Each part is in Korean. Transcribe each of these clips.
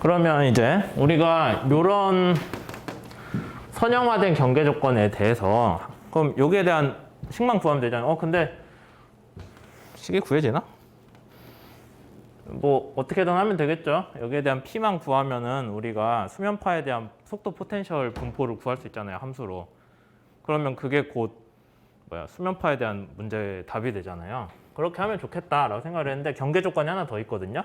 그러면 이제 우리가 요런 선형화된 경계 조건에 대해서 그럼 여기에 대한 식만 구하면 되잖아요. 근데 식이 구해지나? 뭐 어떻게든 하면 되겠죠. 여기에 대한 P만 구하면은 우리가 수면파에 대한 속도 포텐셜 분포를 구할 수 있잖아요. 함수로. 그러면 그게 곧 수면파에 대한 문제의 답이 되잖아요. 그렇게 하면 좋겠다라고 생각을 했는데 경계 조건이 하나 더 있거든요.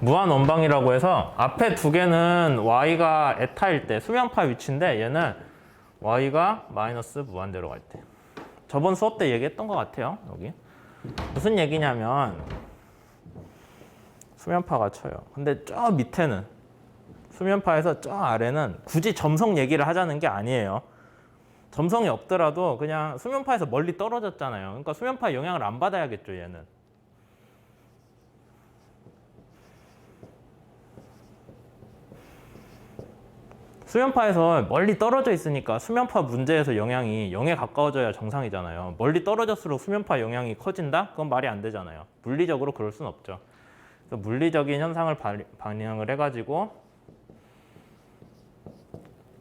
무한 원방이라고 해서 앞에 두 개는 y가 에타일 때 수면파 위치인데 얘는 y가 마이너스 무한대로 갈 때. 저번 수업 때 얘기했던 것 같아요. 여기 무슨 얘기냐면 수면파가 쳐요. 근데 저 밑에는 수면파에서 저 아래는 굳이 점성 얘기를 하자는 게 아니에요. 점성이 없더라도 그냥 수면파에서 멀리 떨어졌잖아요. 그러니까 수면파의 영향을 안 받아야겠죠, 얘는. 수면파에서 멀리 떨어져 있으니까 수면파 문제에서 영향이 0에 가까워져야 정상이잖아요. 멀리 떨어질수록 수면파 영향이 커진다? 그건 말이 안 되잖아요. 물리적으로 그럴 수는 없죠. 그래서 물리적인 현상을 반영을 해가지고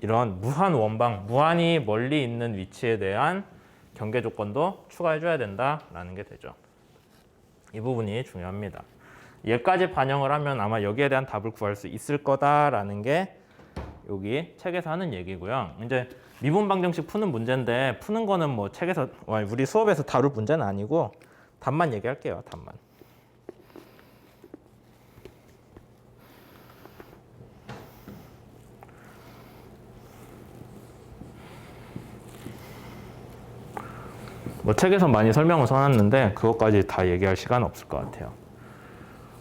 이런 무한 원방, 무한히 멀리 있는 위치에 대한 경계 조건도 추가해줘야 된다라는 게 되죠. 이 부분이 중요합니다. 얘까지 반영을 하면 아마 여기에 대한 답을 구할 수 있을 거다라는 게 여기 책에서 하는 얘기고요. 이제 미분 방정식 푸는 문제인데 푸는 거는 뭐 책에서 우리 수업에서 다룰 문제는 아니고 답만 얘기할게요. 답만. 뭐 책에서 많이 설명을 써놨는데 그것까지 다 얘기할 시간은 없을 것 같아요.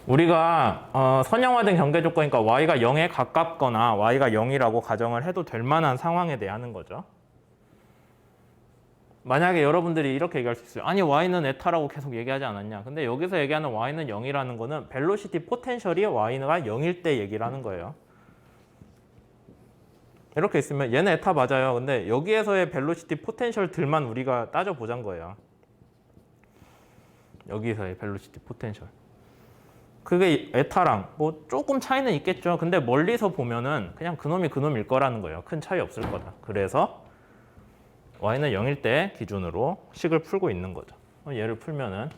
우리가 선형화된 경계 조건이니까 y가 0에 가깝거나 y가 0이라고 가정을 해도 될 만한 상황에 대해 하는 거죠. 만약에 여러분들이 이렇게 얘기할 수 있어요. 아니 y는 에타라고 계속 얘기하지 않았냐. 근데 여기서 얘기하는 y는 0이라는 거는 벨로시티 포텐셜이 y가 0일 때 얘기를 하는 거예요. 이렇게 있으면 얘는 에타 맞아요. 근데 여기에서의 벨로시티 포텐셜들만 우리가 따져보자는 거예요. 여기서의 벨로시티 포텐셜. 그게 에타랑 뭐 조금 차이는 있겠죠. 근데 멀리서 보면은 그냥 그놈이 그놈일 거라는 거예요. 큰 차이 없을 거다. 그래서 y는 0일 때 기준으로 식을 풀고 있는 거죠. 얘를 풀면은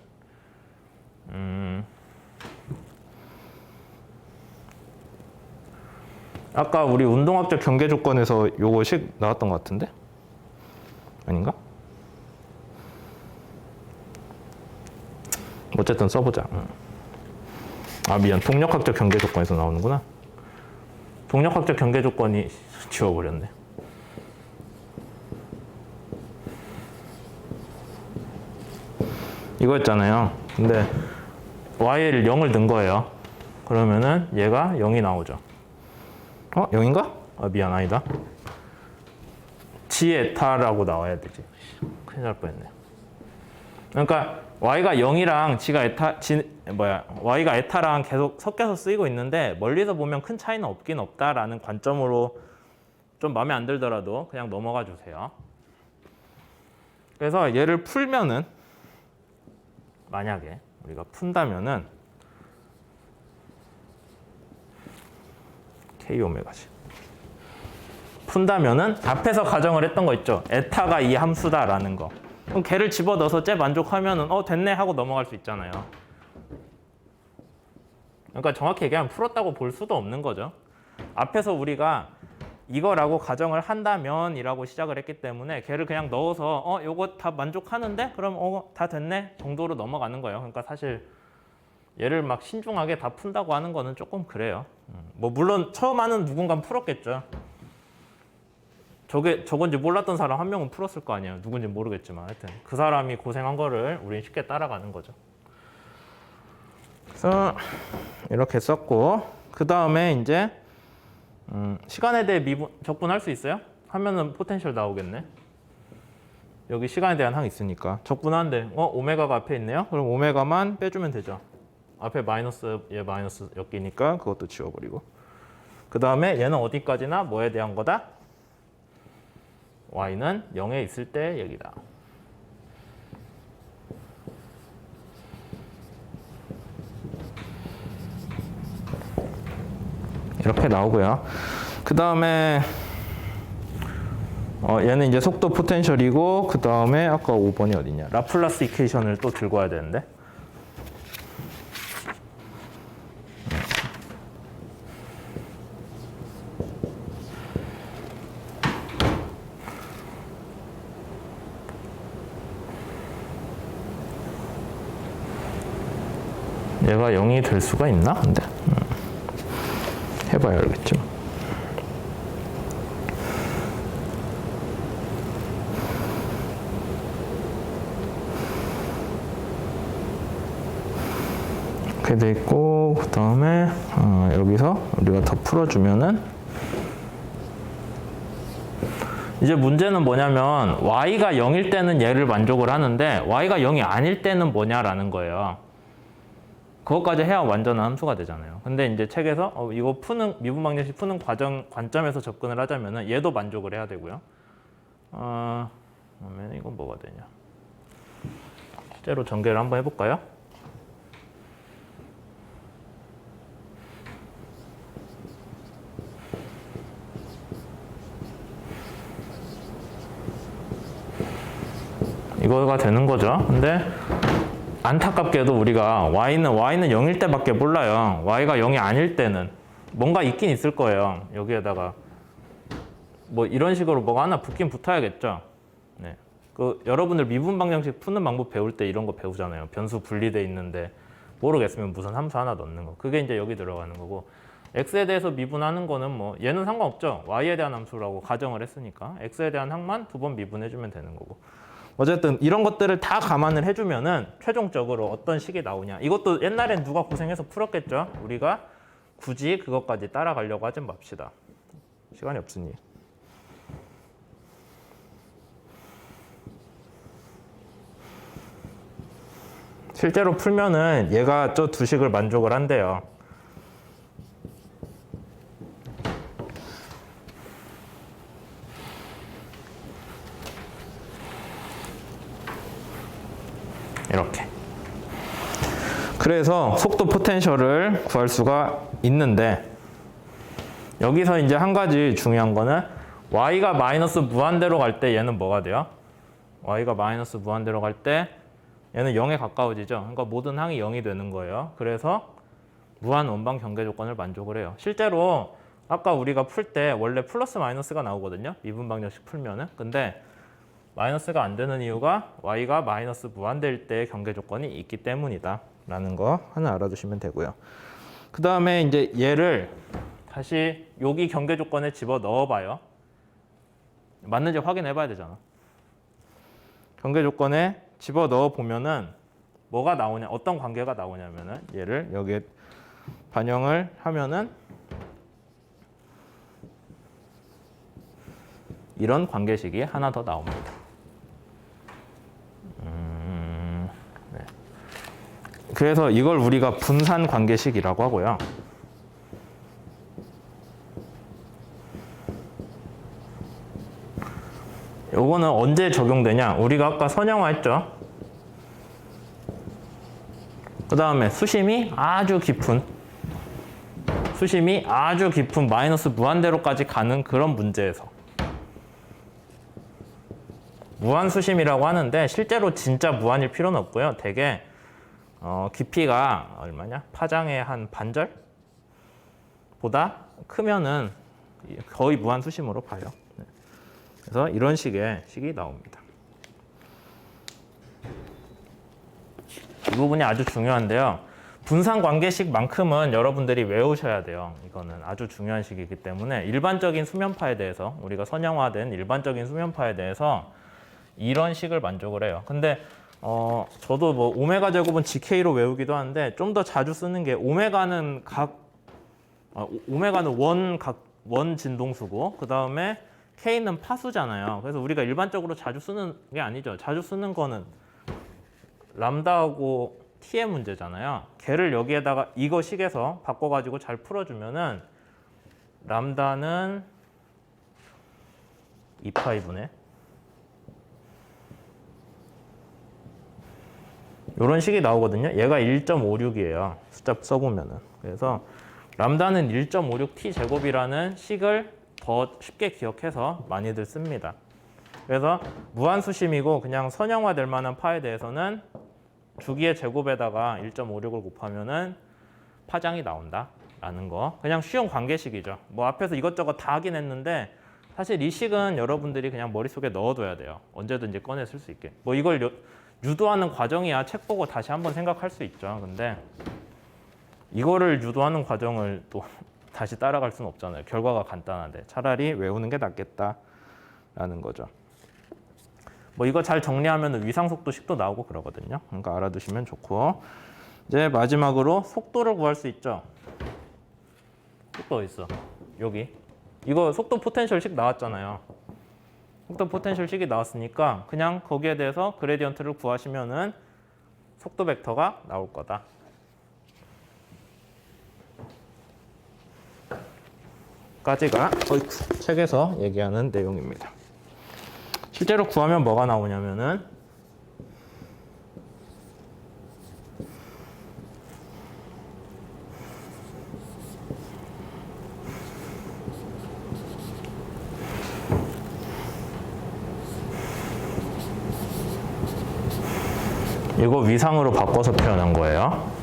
아까 우리 운동학적 경계 조건에서 요거 식 나왔던 것 같은데? 아닌가? 어쨌든 써보자. 아 미안, 동력학적 경계 조건에서 나오는구나. 동력학적 경계 조건이 지워버렸네. 이거였잖아요. 근데 y를 0을 넣은 거예요. 그러면은 얘가 0이 나오죠. 0인가? 미안, 아니다. G 에타라고 나와야 되지. 큰일 날 뻔했네. 그러니까 y가 0이랑 y가 에타랑 계속 섞여서 쓰이고 있는데 멀리서 보면 큰 차이는 없긴 없다라는 관점으로 좀 마음에 안 들더라도 그냥 넘어가 주세요. 그래서 얘를 풀면은 만약에 우리가 푼다면은 k 오메가지. 푼다면은 앞에서 가정을 했던 거 있죠. 에타가 이 함수다라는 거. 그럼 걔를 집어넣어서 쟤 만족하면은 됐네 하고 넘어갈 수 있잖아요. 그러니까 정확히 얘기하면 풀었다고 볼 수도 없는 거죠. 앞에서 우리가 이거라고 가정을 한다면 이라고 시작을 했기 때문에 걔를 그냥 넣어서 요거 다 만족하는데? 그럼 다 됐네 정도로 넘어가는 거예요. 그러니까 사실 얘를 막 신중하게 다 푼다고 하는 거는 조금 그래요. 뭐 물론 처음 하는 누군가는 풀었겠죠. 저건지 몰랐던 사람 한 명은 풀었을 거 아니에요. 누군지 모르겠지만 하여튼 그 사람이 고생한 거를 우리는 쉽게 따라가는 거죠. 그래서 이렇게 썼고 그 다음에 이제 시간에 대해 적분할 수 있어요? 하면은 포텐셜 나오겠네. 여기 시간에 대한 항이 있으니까 적분하는데 오메가가 앞에 있네요. 그럼 오메가만 빼주면 되죠. 앞에 마이너스 얘 마이너스 엮이니까 그것도 지워버리고 그 다음에 얘는 어디까지나 뭐에 대한 거다? y는 0에 있을 때 얘기다. 이렇게 나오고요. 그 다음에 얘는 이제 속도 포텐셜이고, 그 다음에 아까 5번이 어디냐? 라플라스 이퀘이션을 또 들고 와야 되는데. 얘가 0이 될 수가 있나? 근데 해봐야 알겠죠. 이렇게 돼 있고, 그 다음에 여기서 우리가 더 풀어주면은 이제 문제는 뭐냐면 y가 0일 때는 얘를 만족을 하는데 y가 0이 아닐 때는 뭐냐라는 거예요. 그것까지 해야 완전한 함수가 되잖아요. 근데 이제 책에서 이거 푸는 미분 방정식 푸는 관점에서 접근을 하자면은 얘도 만족을 해야 되고요. 그러면 이건 뭐가 되냐? 실제로 전개를 한번 해볼까요? 이거가 되는 거죠. 근데 안타깝게도 우리가 y는 0일 때밖에 몰라요. y가 0이 아닐 때는 뭔가 있긴 있을 거예요. 여기에다가 뭐 이런 식으로 뭐가 하나 붙긴 붙어야겠죠. 네. 여러분들 미분 방정식 푸는 방법 배울 때 이런 거 배우잖아요. 변수 분리돼 있는데 모르겠으면 무슨 함수 하나 넣는 거. 그게 이제 여기 들어가는 거고, x에 대해서 미분하는 거는 뭐 얘는 상관없죠. y에 대한 함수라고 가정을 했으니까 x에 대한 항만 2번 미분해주면 되는 거고. 어쨌든 이런 것들을 다 감안을 해주면은 최종적으로 어떤 식이 나오냐. 이것도 옛날엔 누가 고생해서 풀었겠죠. 우리가 굳이 그것까지 따라가려고 하진 맙시다. 시간이 없으니. 실제로 풀면은 얘가 저 두 식을 만족을 한대요. 이렇게. 그래서 속도 포텐셜을 구할 수가 있는데, 여기서 이제 한 가지 중요한 거는 y가 마이너스 무한대로 갈 때 얘는 뭐가 돼요? y가 마이너스 무한대로 갈 때 얘는 0에 가까워지죠. 그러니까 모든 항이 0이 되는 거예요. 그래서 무한 원방 경계 조건을 만족을 해요. 실제로 아까 우리가 풀 때 원래 플러스 마이너스가 나오거든요. 미분 방정식 풀면은. 근데 마이너스가 안 되는 이유가 y가 마이너스 무한대일 때 경계 조건이 있기 때문이다 라는 거 하나 알아두시면 되고요. 그 다음에 이제 얘를 다시 여기 경계 조건에 집어 넣어 봐요. 맞는지 확인해 봐야 되잖아. 경계 조건에 집어 넣어 보면은 뭐가 나오냐, 어떤 관계가 나오냐면은 얘를 여기에 반영을 하면은 이런 관계식이 하나 더 나옵니다. 네. 그래서 이걸 우리가 분산 관계식이라고 하고요. 요거는 언제 적용되냐? 우리가 아까 선형화했죠. 그 다음에 수심이 아주 깊은 마이너스 무한대로까지 가는 그런 문제에서 무한수심이라고 하는데 실제로 진짜 무한일 필요는 없고요. 되게 깊이가 얼마냐? 파장의 한 반절보다 크면은 거의 무한수심으로 봐요. 그래서 이런 식의 식이 나옵니다. 이 부분이 아주 중요한데요. 분산 관계식만큼은 여러분들이 외우셔야 돼요. 이거는 아주 중요한 식이기 때문에 일반적인 수면파에 대해서, 우리가 선형화된 일반적인 수면파에 대해서 이런 식을 만족을 해요. 근데 저도 뭐 오메가 제곱은 GK로 외우기도 하는데 좀 더 자주 쓰는 게 오메가는 원 진동수고 그 다음에 K는 파수잖아요. 그래서 우리가 일반적으로 자주 쓰는 게 아니죠. 자주 쓰는 거는 람다하고 T의 문제잖아요. 걔를 여기에다가 이거 식에서 바꿔가지고 잘 풀어주면은 람다는 2파이분의 이런 식이 나오거든요. 얘가 1.56이에요. 숫자 써보면은. 그래서 람다는 1.56t 제곱이라는 식을 더 쉽게 기억해서 많이들 씁니다. 그래서 무한수심이고 그냥 선형화될 만한 파에 대해서는 주기의 제곱에다가 1.56을 곱하면은 파장이 나온다라는 거. 그냥 쉬운 관계식이죠. 뭐 앞에서 이것저것 다 하긴 했는데 사실 이 식은 여러분들이 그냥 머릿속에 넣어둬야 돼요. 언제든지 꺼내 쓸 수 있게. 뭐 이걸 유도하는 과정이야 책 보고 다시 한번 생각할 수 있죠. 근데 이거를 유도하는 과정을 또 다시 따라갈 수는 없잖아요. 결과가 간단한데 차라리 외우는 게 낫겠다라는 거죠. 뭐 이거 잘 정리하면 위상속도식도 나오고 그러거든요. 그러니까 알아두시면 좋고 이제 마지막으로 속도를 구할 수 있죠. 속도 어디 있어? 여기. 이거 속도 포텐셜식 나왔잖아요. 속도 포텐셜식이 나왔으니까 그냥 거기에 대해서 그레디언트를 구하시면은 속도 벡터가 나올 거다. 까지가 책에서 얘기하는 내용입니다. 실제로 구하면 뭐가 나오냐면은 이거 위상으로 바꿔서 표현한 거예요.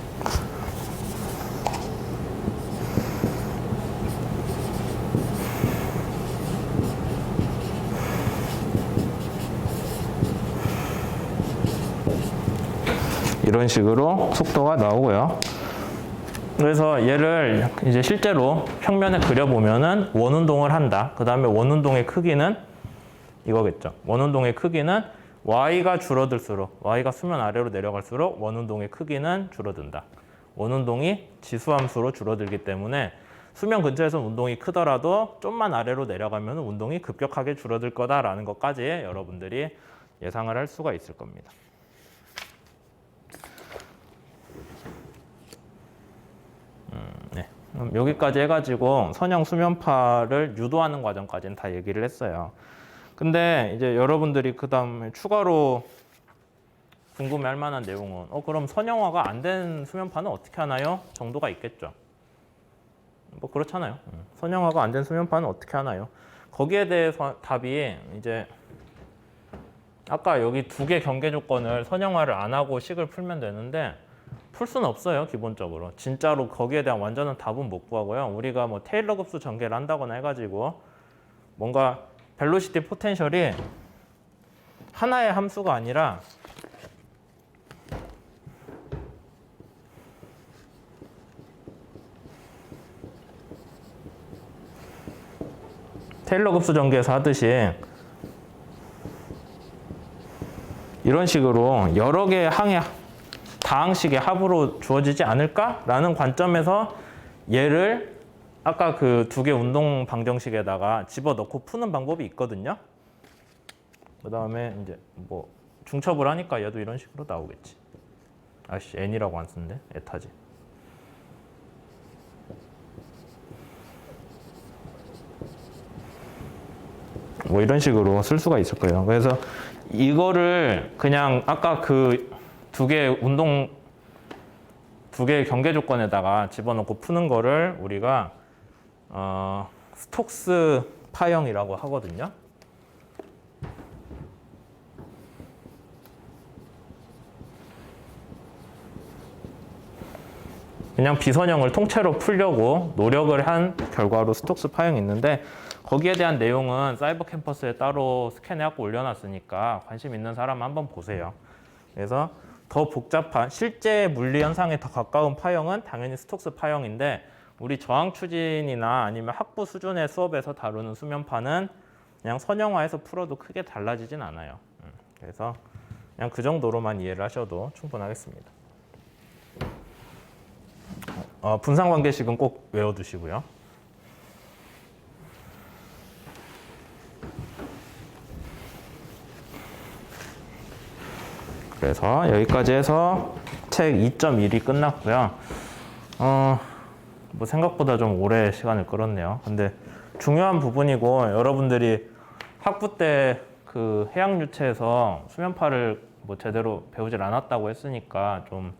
이런 식으로 속도가 나오고요. 그래서 얘를 이제 실제로 평면에 그려보면은 원운동을 한다. 그 다음에 원운동의 크기는 이거겠죠. 원운동의 크기는 y가 줄어들수록, y가 수면 아래로 내려갈수록 원운동의 크기는 줄어든다. 원운동이 지수함수로 줄어들기 때문에 수면 근처에서 운동이 크더라도 좀만 아래로 내려가면 운동이 급격하게 줄어들 거다라는 것까지 여러분들이 예상을 할 수가 있을 겁니다. 네. 여기까지 해가지고 선형 수면파를 유도하는 과정까지는 다 얘기를 했어요. 근데 이제 여러분들이 그 다음에 추가로 궁금해할 만한 내용은 그럼 선형화가 안 된 수면파는 어떻게 하나요? 정도가 있겠죠. 뭐 그렇잖아요. 선형화가 안 된 수면파는 어떻게 하나요? 거기에 대해서 답이 이제 아까 여기 두 개 경계 조건을 선형화를 안 하고 식을 풀면 되는데 풀 수는 없어요. 기본적으로 진짜로 거기에 대한 완전한 답은 못 구하고요. 우리가 뭐 테일러 급수 전개를 한다거나 해가지고 뭔가 벨로시티 포텐셜이 하나의 함수가 아니라 테일러 급수 전개에서 하듯이 이런 식으로 여러 개의 항의 다항식의 합으로 주어지지 않을까라는 관점에서 얘를 아까 그 두 개 운동 방정식에다가 집어넣고 푸는 방법이 있거든요. 그 다음에 이제 뭐 중첩을 하니까 얘도 이런 식으로 나오겠지. 아씨 n이라고 안 쓰는데 에타지. 뭐 이런 식으로 쓸 수가 있을 거예요. 그래서 이거를 그냥 아까 그 두 개 운동 두 개의 경계 조건에다가 집어넣고 푸는 거를 우리가 스톡스 파형이라고 하거든요. 그냥 비선형을 통째로 풀려고 노력을 한 결과로 스톡스 파형이 있는데 거기에 대한 내용은 사이버 캠퍼스에 따로 스캔해갖고 올려놨으니까 관심 있는 사람 한번 보세요. 그래서 더 복잡한 실제 물리 현상에 더 가까운 파형은 당연히 스톡스 파형인데 우리 저항 추진이나 아니면 학부 수준의 수업에서 다루는 수면파는 그냥 선형화해서 풀어도 크게 달라지진 않아요. 그래서 그냥 그 정도로만 이해를 하셔도 충분하겠습니다. 분상관계식은 꼭 외워두시고요. 그래서 여기까지 해서 책 2.1이 끝났고요. 뭐 생각보다 좀 오래 시간을 끌었네요. 근데 중요한 부분이고 여러분들이 학부 때 그 해양 유체에서 수면파를 뭐 제대로 배우질 않았다고 했으니까 좀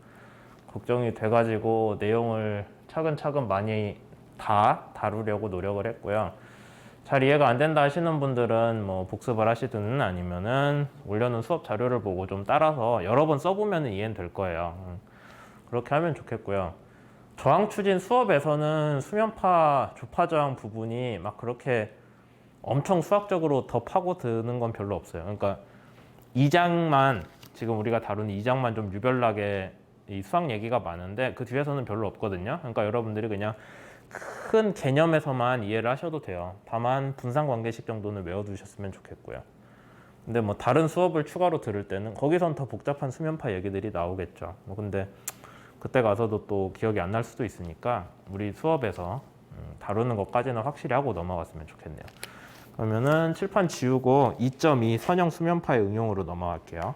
걱정이 돼가지고 내용을 차근차근 많이 다 다루려고 노력을 했고요. 잘 이해가 안 된다 하시는 분들은 뭐 복습을 하시든 아니면은 올려놓은 수업 자료를 보고 좀 따라서 여러 번 써보면 이해는 될 거예요. 그렇게 하면 좋겠고요. 저항 추진 수업에서는 수면파, 조파 저항 부분이 막 그렇게 엄청 수학적으로 더 파고드는 건 별로 없어요. 그러니까 2장만 지금 우리가 다루는 2장만 좀 유별나게 이 수학 얘기가 많은데 그 뒤에서는 별로 없거든요. 그러니까 여러분들이 그냥 큰 개념에서만 이해를 하셔도 돼요. 다만 분산관계식 정도는 외워두셨으면 좋겠고요. 근데 뭐 다른 수업을 추가로 들을 때는 거기선 더 복잡한 수면파 얘기들이 나오겠죠. 뭐 근데 그때 가서도 또 기억이 안 날 수도 있으니까 우리 수업에서 다루는 것까지는 확실히 하고 넘어갔으면 좋겠네요. 그러면은 칠판 지우고 2.2 선형 수면파의 응용으로 넘어갈게요.